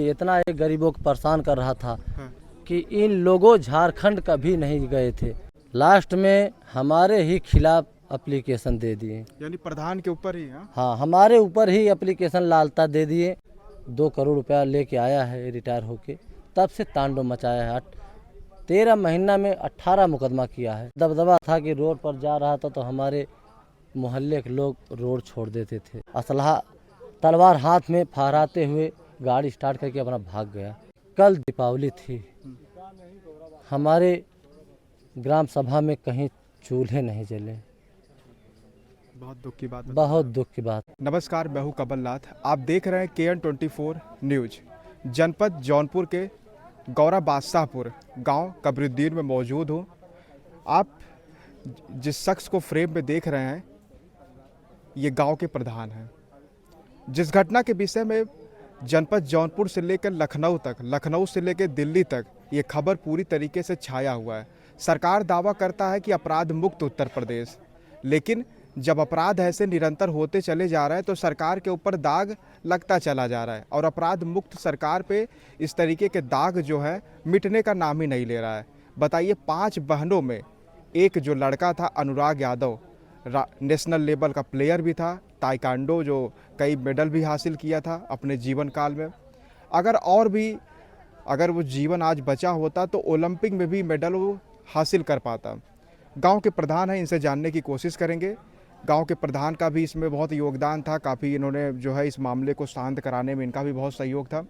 इतना ये गरीबों को परेशान कर रहा था हाँ। कि इन लोगों झारखंड कभी नहीं गए थे। लास्ट में हमारे ही खिलाफ एप्लीकेशन दे दिए। यानी प्रधान के ऊपर ही। हाँ, हाँ, हमारे ऊपर ही एप्लीकेशन लालता दे दिए। 2 करोड़ रुपया लेके आया है रिटायर होके, तब से तांडव मचाया है। 13 महीना में 18 मुकदमा किया है। दबदबा था कि रोड पर जा रहा था तो हमारे मोहल्ले के लोग रोड छोड़ देते थे। असलहा तलवार हाथ में फहराते हुए गाड़ी स्टार्ट करके अपना भाग गया। कल दीपावली थी, हमारे ग्राम सभा में कहीं चूल्हे नहीं जले। बहुत दुख की बात। बहुत दुख की बात। नमस्कार, मैं हूं कमलनाथ। आप देख रहे हैं KN24 न्यूज। जनपद जौनपुर के गौरा बादशाहपुर गांव कबरुद्दीन में मौजूद हूं। आप जिस शख्स को फ्रेम में देख रहे हैं, ये गांव के प्रधान हैं। जिस घटना के विषय में जनपद जौनपुर से लेकर लखनऊ तक, लखनऊ से लेकर दिल्ली तक ये खबर पूरी तरीके से छाया हुआ है। सरकार दावा करता है कि अपराध मुक्त उत्तर प्रदेश, लेकिन जब अपराध ऐसे निरंतर होते चले जा रहे हैं तो सरकार के ऊपर दाग लगता चला जा रहा है और अपराध मुक्त सरकार पे इस तरीके के दाग जो है मिटने का नाम ही नहीं ले रहा है। बताइए, 5 बहनों में एक जो लड़का था अनुराग यादव, नेशनल लेवल का प्लेयर भी था, ताइक्वांडो जो कई मेडल भी हासिल किया था अपने जीवन काल में। अगर वो जीवन आज बचा होता तो ओलंपिक में भी मेडल वो हासिल कर पाता। गांव के प्रधान हैं, इनसे जानने की कोशिश करेंगे। गांव के प्रधान का भी इसमें बहुत योगदान था, काफ़ी इन्होंने जो है इस मामले को शांत कराने में इनका भी बहुत सहयोग था।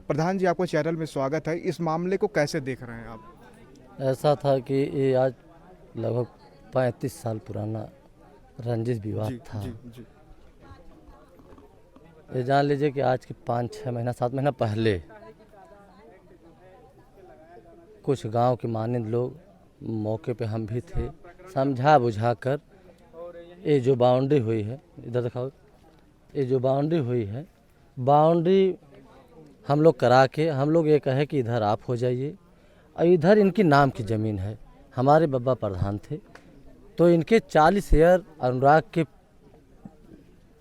प्रधान जी, आपको चैनल में स्वागत है। इस मामले को कैसे देख रहे हैं आप? ऐसा था कि ये आज लगभग 35 साल पुराना रंजिश विवाद था। जी। ये जान लीजिए कि आज के 5-6 महीना 7 महीना पहले कुछ गांव के मानिंद लोग, मौके पे हम भी थे, समझा बुझा कर ये जो बाउंड्री हुई है, इधर दिखाओ, ये जो बाउंड्री हुई है, बाउंड्री हम लोग करा के हम लोग ये कहे कि इधर आप हो जाइए और इधर इनकी नाम की ज़मीन है। हमारे बब्बा प्रधान थे तो इनके 40 एकड़ अनुराग के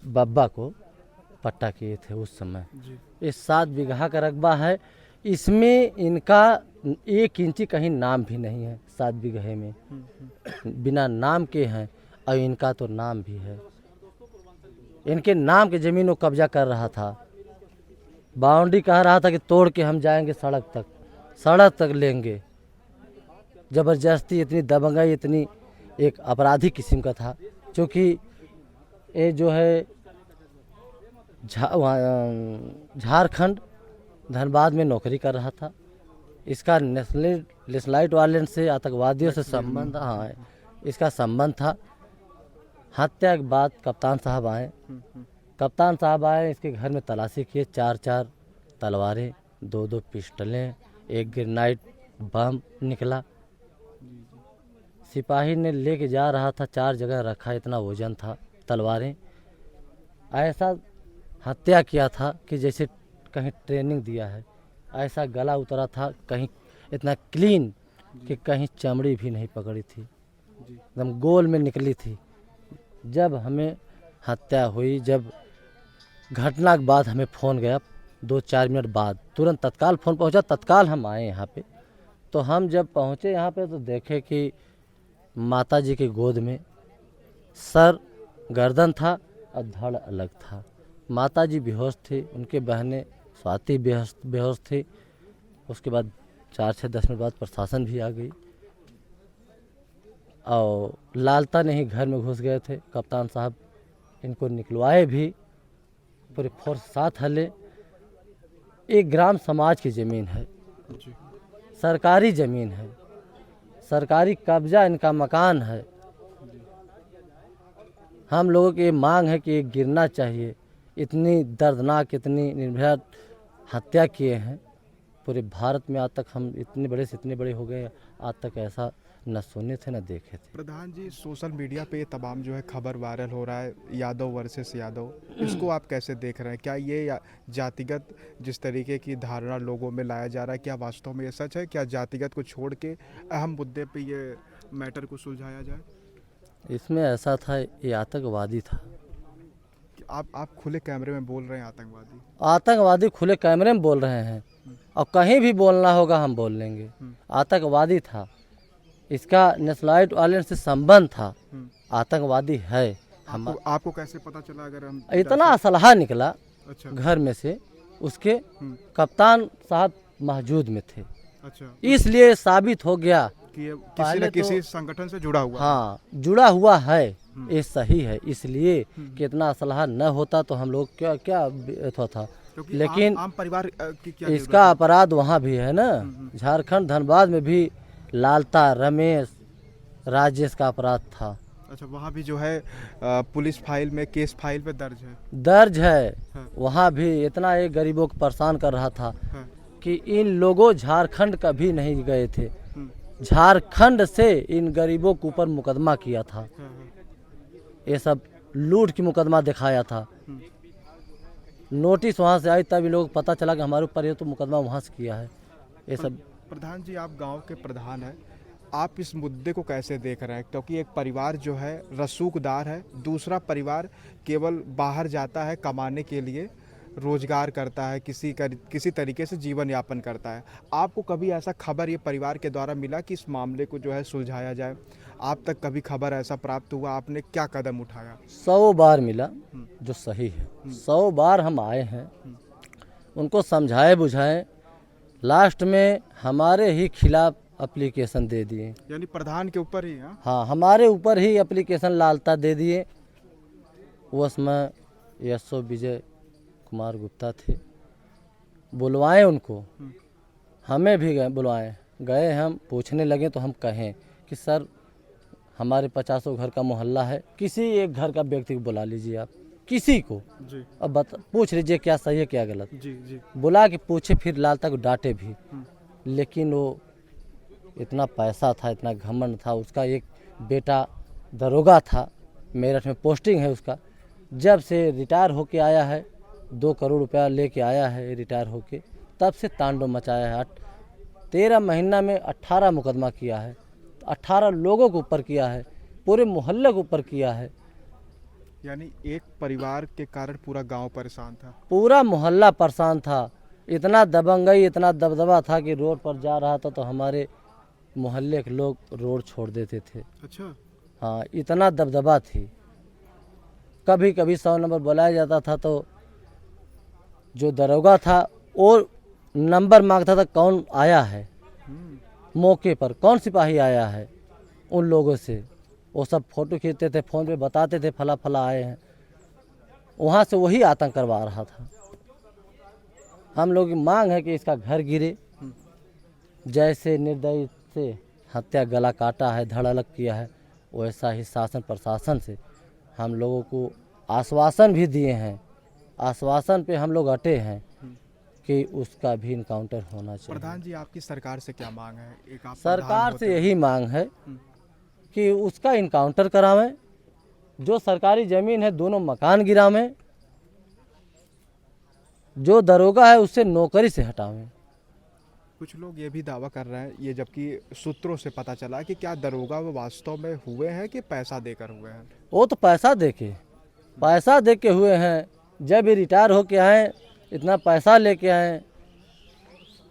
बब्बा को पट्टा किए थे उस समय। ये 7 बीघा का रकबा है, इसमें इनका 1 इंची कहीं नाम भी नहीं है। 7 बीघे में बिना नाम के हैं और इनका तो नाम भी है। इनके नाम की ज़मीन वो कब्जा कर रहा था। बाउंड्री कह रहा था कि तोड़ के हम जाएंगे सड़क तक लेंगे। ज़बरदस्ती, इतनी दबंगाई, इतनी एक अपराधी किस्म का था। क्योंकि ये जो है झारखंड धनबाद में नौकरी कर रहा था। इसका नेशनलाइट वाले से, आतंकवादियों से संबंध, हाँ, इसका संबंध था। हत्या के बाद कप्तान साहब आए, इसके घर में तलाशी किए। 4-4 तलवारें, 2-2 पिस्टलें, 1 ग्रेनाइट बम निकला। सिपाही ने लेके जा रहा था, 4 जगह रखा, इतना वजन था तलवारें। ऐसा हत्या किया था कि जैसे कहीं ट्रेनिंग दिया है, ऐसा गला उतरा था, कहीं इतना क्लीन कि कहीं चमड़ी भी नहीं पकड़ी थी, एकदम गोल में निकली थी। जब हमें हत्या हुई, जब घटना के बाद हमें फ़ोन गया 2-4 मिनट बाद, तुरंत तत्काल फ़ोन पहुंचा, तत्काल हम आए यहाँ पे। तो हम जब पहुँचे यहाँ पे तो देखे कि माता जी की गोद में सर, गर्दन था और धड़ अलग था। माता जी बेहोश थी, उनके बहनें स्वाति बेहोश थी। उसके बाद 4-6-10 मिनट बाद प्रशासन भी आ गई और लालता ने ही घर में घुस गए थे। कप्तान साहब इनको निकलवाए भी, पूरे फोर्स साथ हले। एक ग्राम समाज की ज़मीन है, सरकारी ज़मीन है, सरकारी कब्जा, इनका मकान है। हम लोगों की मांग है कि ये गिरना चाहिए। इतनी दर्दनाक, इतनी निर्भया हत्या किए हैं पूरे भारत में। आज तक हम इतने बड़े से इतने बड़े हो गए, आज तक ऐसा न सुने थे न देखे थे। प्रधान जी, सोशल मीडिया पे तमाम जो है खबर वायरल हो रहा है, यादव वर्सेस यादव, इसको आप कैसे देख रहे हैं? क्या ये जातिगत जिस तरीके की धारणा लोगों में लाया जा रहा है, क्या वास्तव में ये सच है? क्या जातिगत को छोड़ के अहम मुद्दे पे ये मैटर को सुलझाया जाए? इसमें ऐसा था, ये आतंकवादी था। आप खुले कैमरे में बोल रहे हैं आतंकवादी। आतंकवादी खुले कैमरे में बोल रहे हैं और कहीं भी बोलना होगा हम बोल लेंगे। आतंकवादी था, इसका नेशनलाइट वाले से संबंध था, आतंकवादी है। आपको कैसे पता चला? अगर हम इतना असलहा निकला अच्छा घर में से, उसके कप्तान साहब मौजूद में थे, अच्छा, इसलिए साबित हो गया कि ये किसी पहले न किसी तो- संगठन से जुड़ा हुआ है। हाँ जुड़ा हुआ है, ये सही है। इसलिए कि इतना असलहा न होता तो हम लोग क्या क्या था। क्योंकि लेकिन आम परिवार की क्या इसका अपराध वहाँ भी है ना, झारखंड धनबाद में भी लालता, रमेश, राजेश का अपराध था, अच्छा, वहाँ भी जो है पुलिस फाइल में, केस फाइल पे दर्ज है। हाँ। वहाँ भी इतना एक गरीबों को परेशान कर रहा था हाँ। कि इन लोगों झारखंड कभी नहीं गए थे, हम्म, झारखंड से इन गरीबों के ऊपर मुकदमा किया था। हाँ, हाँ, ये सब लूट की मुकदमा दिखाया था। नोटिस वहाँ से आई तब इन लोगों को पता चला कि हमारे ऊपर ये तो मुकदमा वहाँ से किया है। ये सब प्रधान जी, आप गांव के प्रधान हैं, आप इस मुद्दे को कैसे देख रहे हैं? क्योंकि एक परिवार जो है रसूखदार है, दूसरा परिवार केवल बाहर जाता है कमाने के लिए, रोजगार करता है, किसी तरीके से जीवन यापन करता है। आपको कभी ऐसा खबर ये परिवार के द्वारा मिला कि इस मामले को जो है सुलझाया जाए? आप तक कभी खबर ऐसा प्राप्त हुआ? आपने क्या कदम उठाया? 100 बार मिला, जो सही है। 100 बार हम आए हैं, उनको समझाए बुझाए, लास्ट में हमारे ही खिलाफ एप्लीकेशन दे दिए। यानी प्रधान के ऊपर ही? हाँ, हमारे ऊपर ही एप्लीकेशन लालता दे दिए। उसमें एसओ विजय कुमार गुप्ता थे, बुलवाएं उनको, हमें भी बुलवाएं। गए, हम पूछने लगे तो हम कहें कि सर हमारे 50 घर का मोहल्ला है, किसी एक घर का व्यक्ति को बुला लीजिए आप, किसी को, जी अब पूछ लीजिए क्या सही है क्या गलत। जी जी बुला के पूछे, फिर लालता को डांटे भी। लेकिन वो इतना पैसा था, इतना घमंड था। उसका एक बेटा दरोगा था, मेरठ में पोस्टिंग है उसका, जब से रिटायर होके आया है, 2 करोड़ रुपया लेके आया है रिटायर होके, तब से तांडव मचाया है। 13 महीना में 18 मुकदमा किया है, 18 लोगों के ऊपर किया है, पूरे मोहल्ले के ऊपर किया है। यानी एक परिवार के कारण पूरा गांव परेशान था, पूरा मोहल्ला परेशान था। इतना दबंगई, इतना दबदबा था कि रोड पर जा रहा था तो हमारे मोहल्ले के लोग रोड छोड़ देते थे। अच्छा, हाँ, इतना दबदबा थी। कभी कभी 100 नंबर बुलाया जाता था तो जो दरोगा था वो नंबर मांगता था, कौन आया है मौके पर, कौन सिपाही आया है। उन लोगों से वो सब फोटो खींचते थे, फ़ोन पे बताते थे फला फला आए हैं। वहाँ से वही आतंक करवा रहा था। हम लोग की मांग है कि इसका घर गिरे, जैसे निर्दयी से हत्या, गला काटा है, धड़ अलग किया है, वैसा ही शासन प्रशासन से हम लोगों को आश्वासन भी दिए हैं। आश्वासन पे हम लोग अटे हैं कि उसका भी इनकाउंटर होना चाहिए। प्रधान जी, आपकी सरकार से क्या मांग है? एक आप सरकार प्रधान से होते यही मांग है कि उसका इनकाउंटर करावें, जो सरकारी ज़मीन है दोनों मकान गिरावें, जो दरोगा है उससे नौकरी से हटावें। कुछ लोग ये भी दावा कर रहे हैं, ये जबकि सूत्रों से पता चला कि क्या दरोगा वो वास्तव में हुए हैं कि पैसा देकर हुए हैं? वो तो पैसा दे के हुए हैं। जब भी रिटायर होके आए, इतना पैसा लेके आए।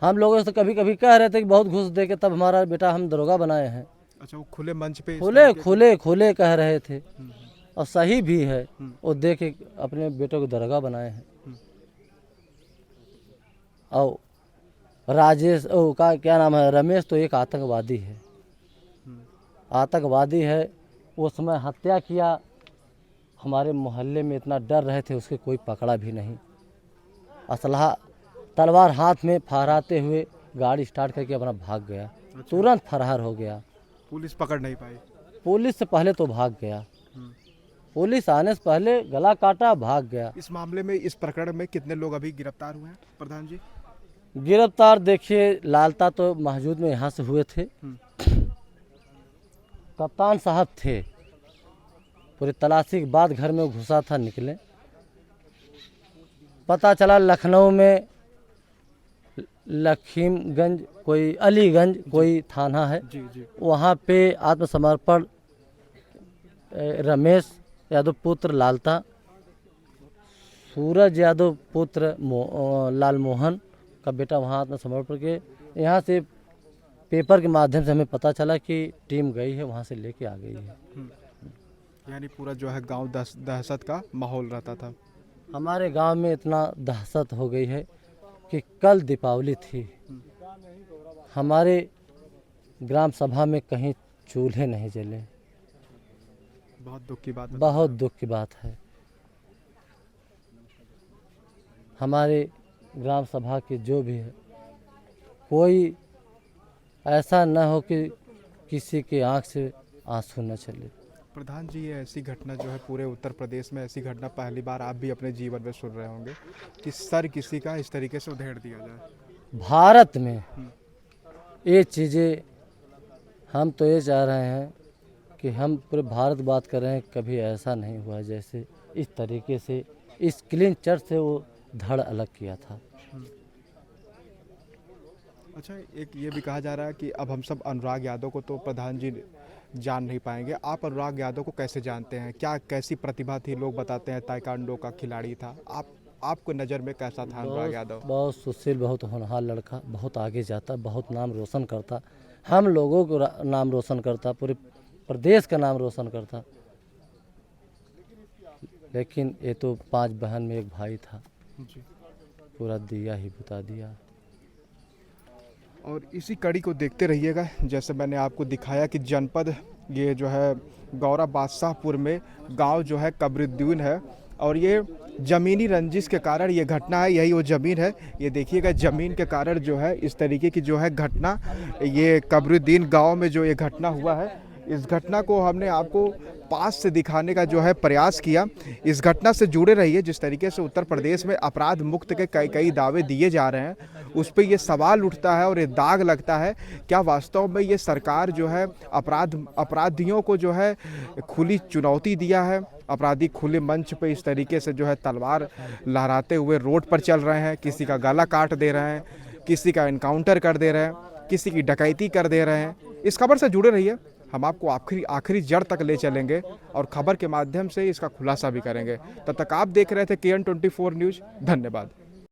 हम लोगों से कभी कभी कह रहे थे कि बहुत घूस दे के तब हमारा बेटा हम दरोगा बनाए हैं। अच्छा, वो खुले मंच पे खुले कह रहे थे, और सही भी है। वो दे के अपने बेटों को दरोगा बनाए हैं। और राजेश का क्या नाम है, रमेश, तो एक आतंकवादी है, आतंकवादी है। उस समय हत्या किया, हमारे मोहल्ले में इतना डर रहे थे, उसके कोई पकड़ा भी नहीं। असलहा तलवार हाथ में फहराते हुए गाड़ी स्टार्ट करके अपना भाग गया। तुरंत फरार हो गया। पुलिस पकड़ नहीं पाई? पुलिस से पहले तो भाग गया, पुलिस आने से पहले गला काटा, भाग गया। इस मामले में, इस प्रकरण में कितने लोग अभी गिरफ्तार हुए हैं प्रधान जी? गिरफ्तार देखिए, लालता तो मौजूद में यहाँ से हुए थे, कप्तान साहब थे, पूरी तलाशी के बाद घर में घुसा था, निकले। पता चला लखनऊ में लखीमगंज कोई अलीगंज कोई थाना है, जी जी वहाँ पे आत्मसमर्पण रमेश यादव पुत्र लालता सूरज यादव पुत्र लाल मोहन का बेटा वहाँ आत्मसमर्पण के यहाँ से पेपर के माध्यम से हमें पता चला कि टीम गई है, वहाँ से लेके आ गई है। यानी पूरा जो है गांव दहशत का माहौल रहता था। हमारे गांव में इतना दहशत हो गई है कि कल दीपावली थी, हमारे ग्राम सभा में कहीं चूल्हे नहीं जले। बहुत दुख की बात है। बहुत दुख की बात है। हमारे ग्राम सभा के जो भी है, कोई ऐसा न हो कि किसी की आंख से आंसू न चले। प्रधान जी, ये ऐसी घटना जो है पूरे उत्तर प्रदेश में, ऐसी घटना पहली बार आप भी अपने जीवन में सुन रहे होंगे कि सर किसी का इस तरीके से उधेड़ दिया जाए। भारत में ये चीज़ें, हम तो ये चाह रहे हैं कि हम पूरे भारत बात कर रहे हैं, कभी ऐसा नहीं हुआ जैसे इस तरीके से इस क्लीन चर्च से वो धड़ अलग किया था। अच्छा, एक ये भी कहा जा रहा है कि अब हम सब अनुराग यादव को तो प्रधान जी जान नहीं पाएंगे, आप अनुराग यादव को कैसे जानते हैं? क्या कैसी प्रतिभा थी? लोग बताते हैं ताइक्वांडो का खिलाड़ी था। आपको नज़र में कैसा था अनुराग यादव? बहुत सुशील, बहुत होनहार लड़का, बहुत आगे जाता, बहुत नाम रोशन करता, हम लोगों को नाम रोशन करता, पूरे प्रदेश का नाम रोशन करता। लेकिन ये तो 5 बहन में एक भाई था, पूरा दिया ही बुता दिया। और इसी कड़ी को देखते रहिएगा। जैसे मैंने आपको दिखाया कि जनपद ये जो है गौरा बादशाहपुर में गांव जो है कब्रुद्दीन है, और ये ज़मीनी रंजिश के कारण ये घटना है। यही वो ज़मीन है, ये देखिएगा, ज़मीन के कारण जो है इस तरीके की जो है घटना, ये कब्रुद्दीन गांव में जो ये घटना हुआ है, इस घटना को हमने आपको पास से दिखाने का जो है प्रयास किया। इस घटना से जुड़े रहिए। जिस तरीके से उत्तर प्रदेश में अपराध मुक्त के कई दावे दिए जा रहे हैं, उस पर ये सवाल उठता है और ये दाग लगता है, क्या वास्तव में ये सरकार जो है अपराधियों को जो है खुली चुनौती दिया है? अपराधी खुले मंच पे इस तरीके से जो है तलवार लहराते हुए रोड पर चल रहे हैं, किसी का गला काट दे रहे हैं, किसी का एनकाउंटर कर दे रहे हैं, किसी की डकैती कर दे रहे हैं। इस खबर से जुड़े रहिए, हम आपको आखिरी जड़ तक ले चलेंगे और खबर के माध्यम से इसका खुलासा भी करेंगे। तब तक आप देख रहे थे KN24 न्यूज़। धन्यवाद।